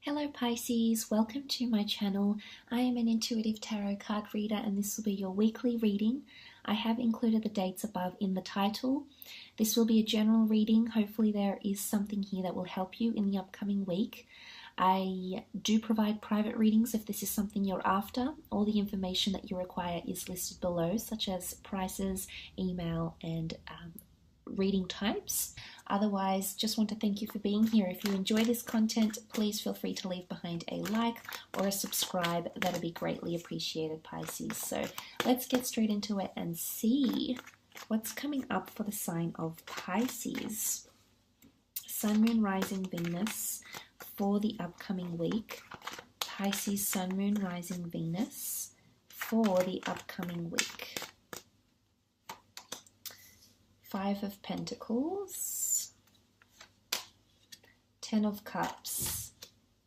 Hello Pisces, welcome to my channel. I am an intuitive tarot card reader and this will be your weekly reading. I have included the dates above in the title. This will be a general reading. Hopefully there is something here that will help you in the upcoming week. I do provide private readings if this is something you're after. All the information that you require is listed below, such as prices, email, and reading types. Otherwise, just want to thank you for being here. If you enjoy this content, please feel free to leave behind a like or a subscribe. That'd be greatly appreciated, Pisces. So let's get straight into it and see what's coming up for the sign of Pisces. Sun, Moon, Rising, Venus for the upcoming week. Pisces, Sun, Moon, Rising, Venus for the upcoming week. Five of Pentacles, Ten of Cups,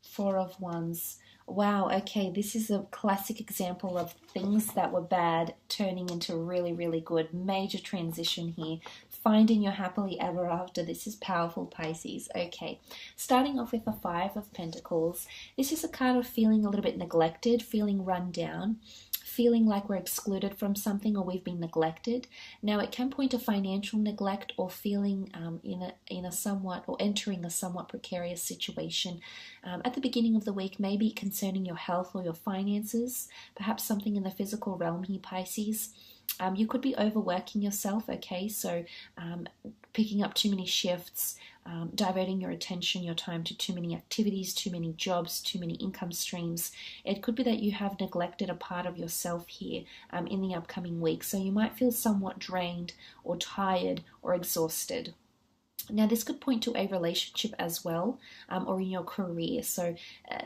Four of Wands. Wow, okay, this is a classic example of things that were bad turning into really, really good. Major transition here. Finding your happily ever after. This is powerful, Pisces. Okay, starting off with the Five of Pentacles. This is a card of feeling a little bit neglected, feeling run down, feeling like we're excluded from something or we've been neglected. Now it can point to financial neglect or feeling in a somewhat or entering a somewhat precarious situation at the beginning of the week, maybe concerning your health or your finances, perhaps something in the physical realm here, Pisces. You could be overworking yourself, okay, so picking up too many shifts, diverting your attention, your time to too many activities, too many jobs, too many income streams. It could be that you have neglected a part of yourself here in the upcoming week, so you might feel somewhat drained or tired or exhausted. Now this could point to a relationship as well, or in your career. So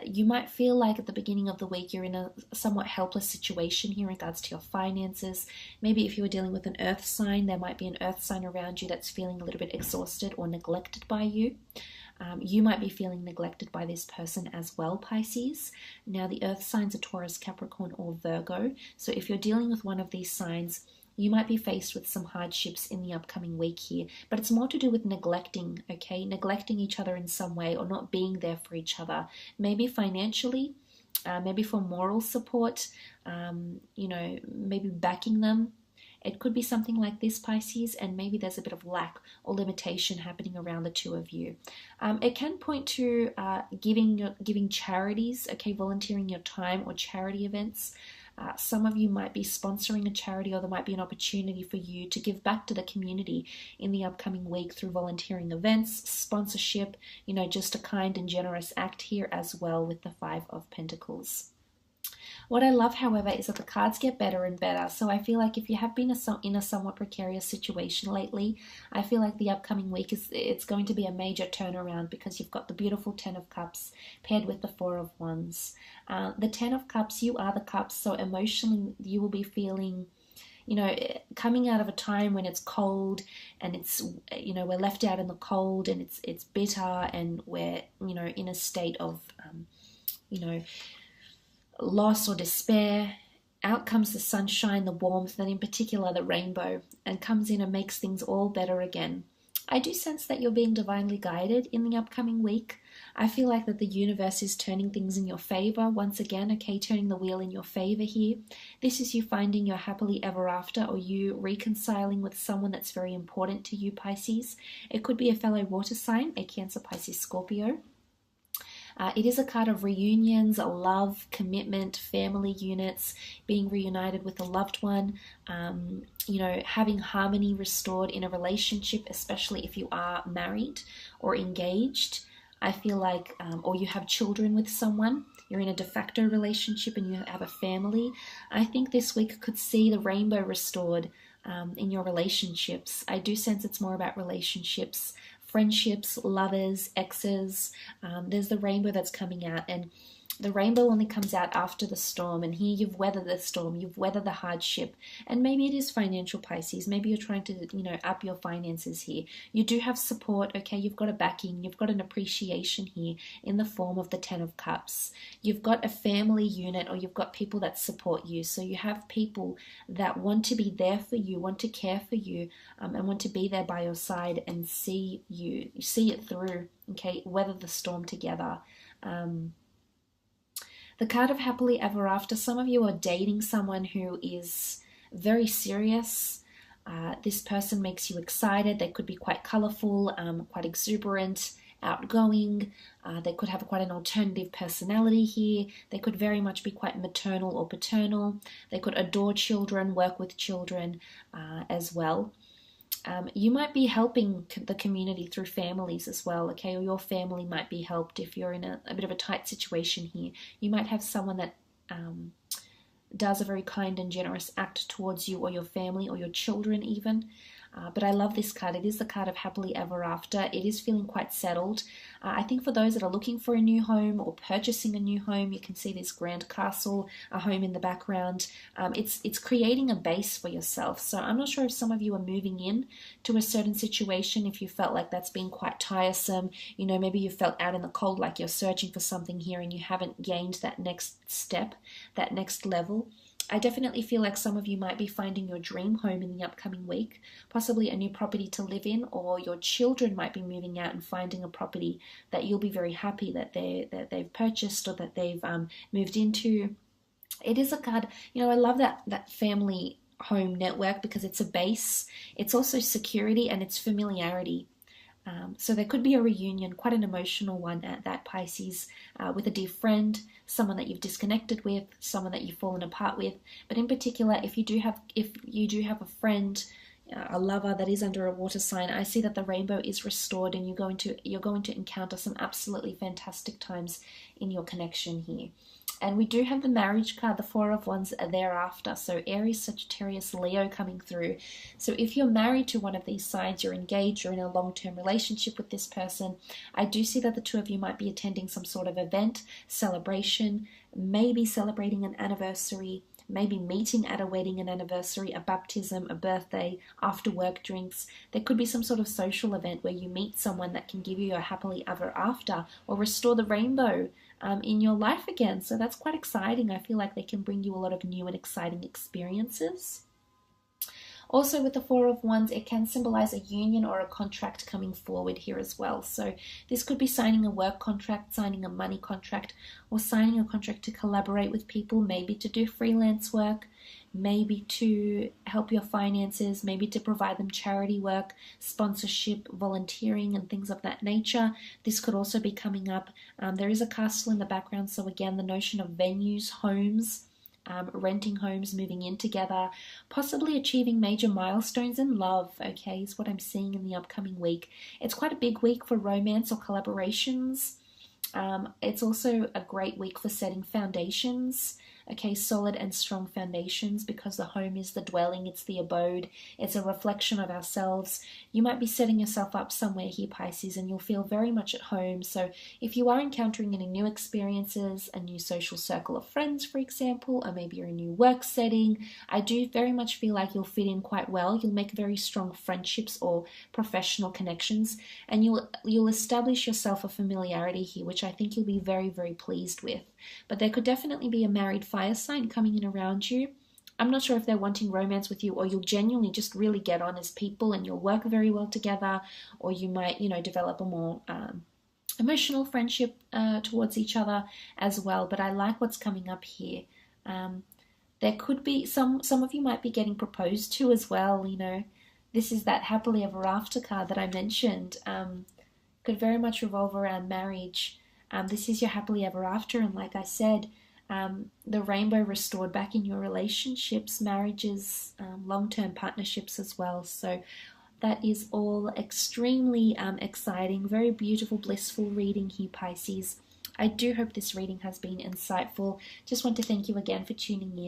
you might feel like at the beginning of the week you're in a somewhat helpless situation here in regards to your finances. Maybe if you were dealing with an earth sign, there might be an earth sign around you that's feeling a little bit exhausted or neglected by you. You might be feeling neglected by this person as well, Pisces. Now the earth signs are Taurus, Capricorn, or Virgo. So if you're dealing with one of these signs, you might be faced with some hardships in the upcoming week here, but it's more to do with neglecting, okay? Neglecting each other in some way or not being there for each other. Maybe financially, maybe for moral support, maybe backing them. It could be something like this, Pisces, and maybe there's a bit of lack or limitation happening around the two of you. It can point to giving charities, okay, volunteering your time or charity events. Some of you might be sponsoring a charity, or there might be an opportunity for you to give back to the community in the upcoming week through volunteering events, sponsorship, just a kind and generous act here as well with the Five of Pentacles. What I love, however, is that the cards get better and better. So I feel like if you have been in a somewhat precarious situation lately, I feel like the upcoming week it's going to be a major turnaround because you've got the beautiful Ten of Cups paired with the Four of Wands. The Ten of Cups, you are the cups, so emotionally you will be feeling, coming out of a time when it's cold and it's, we're left out in the cold and it's bitter and we're, in a state of, loss or despair. Out comes the sunshine, the warmth, and in particular the rainbow, and comes in and makes things all better again. I do sense that you're being divinely guided in the upcoming week. I feel like that the universe is turning things in your favor once again, okay, turning the wheel in your favor here. This is you finding your happily ever after, or you reconciling with someone that's very important to you, Pisces. It could be a fellow water sign, a Cancer, Pisces, Scorpio. It is a card of reunions, love, commitment, family units, being reunited with a loved one, having harmony restored in a relationship, especially if you are married or engaged. I feel like, or you have children with someone, you're in a de facto relationship and you have a family. I think this week could see the rainbow restored in your relationships. I do sense it's more about relationships, friendships, lovers, exes. There's the rainbow that's coming out, and the rainbow only comes out after the storm, and here you've weathered the storm, you've weathered the hardship, and maybe it is financial, Pisces. Maybe you're trying to, up your finances here. You do have support, okay? You've got a backing, you've got an appreciation here in the form of the Ten of Cups. You've got a family unit, or you've got people that support you. So you have people that want to be there for you, want to care for you, and want to be there by your side and see it through, okay? Weather the storm together. The card of happily ever after, some of you are dating someone who is very serious. This person makes you excited. They could be quite colorful, quite exuberant, outgoing. They could have quite an alternative personality here. They could very much be quite maternal or paternal. They could adore children, work with children as well. You might be helping the community through families as well, okay? Or your family might be helped if you're in a bit of a tight situation here. You might have someone that does a very kind and generous act towards you or your family or your children even. But I love this card. It is the card of happily ever after. It is feeling quite settled. I think for those that are looking for a new home or purchasing a new home, you can see this grand castle, a home in the background. It's creating a base for yourself. So I'm not sure if some of you are moving in to a certain situation, if you felt like that's been quite tiresome. You know, maybe you felt out in the cold like you're searching for something here and you haven't gained that next step, that next level. I definitely feel like some of you might be finding your dream home in the upcoming week, possibly a new property to live in, or your children might be moving out and finding a property that you'll be very happy that they've purchased or that they've moved into. It is a card, you know, I love that family home network because it's a base, it's also security and it's familiarity. So there could be a reunion, quite an emotional one at that, Pisces, with a dear friend, someone that you've disconnected with, someone that you've fallen apart with. But in particular, if you do have a friend, a lover that is under a water sign, I see that the rainbow is restored and you're going to encounter some absolutely fantastic times in your connection here. And we do have the marriage card, the Four of Wands thereafter. So Aries, Sagittarius, Leo coming through. So if you're married to one of these signs, you're engaged, you're in a long-term relationship with this person, I do see that the two of you might be attending some sort of event, celebration, maybe celebrating an anniversary, maybe meeting at a wedding, an anniversary, a baptism, a birthday, after work drinks. There could be some sort of social event where you meet someone that can give you a happily ever after or restore the rainbow in your life again. So that's quite exciting. I feel like they can bring you a lot of new and exciting experiences. Also with the Four of Wands, it can symbolize a union or a contract coming forward here as well. So this could be signing a work contract, signing a money contract, or signing a contract to collaborate with people, maybe to do freelance work, maybe to help your finances, maybe to provide them charity work, sponsorship, volunteering, and things of that nature. This could also be coming up. There is a castle in the background, so again, the notion of venues, homes, renting homes, moving in together, possibly achieving major milestones in love, okay, is what I'm seeing in the upcoming week. It's quite a big week for romance or collaborations. It's also a great week for setting foundations, okay, solid and strong foundations, because the home is the dwelling, it's the abode, it's a reflection of ourselves. You might be setting yourself up somewhere here, Pisces, and you'll feel very much at home. So if you are encountering any new experiences, a new social circle of friends, for example, or maybe you're in a new work setting, I do very much feel like you'll fit in quite well. You'll make very strong friendships or professional connections, and you'll establish yourself a familiarity here, which I think you'll be very, very pleased with. But there could definitely be a married fire sign coming in around you. I'm not sure if they're wanting romance with you, or you'll genuinely just really get on as people and you'll work very well together, or you might, you know, develop a more emotional friendship towards each other as well. But I like what's coming up here. There could be some of you might be getting proposed to as well. You know, this is that happily ever after card that I mentioned. Could very much revolve around marriage. This is your happily ever after, and like I said, the rainbow restored back in your relationships, marriages, long-term partnerships as well. So that is all extremely exciting, very beautiful, blissful reading here, Pisces. I do hope this reading has been insightful. Just want to thank you again for tuning in.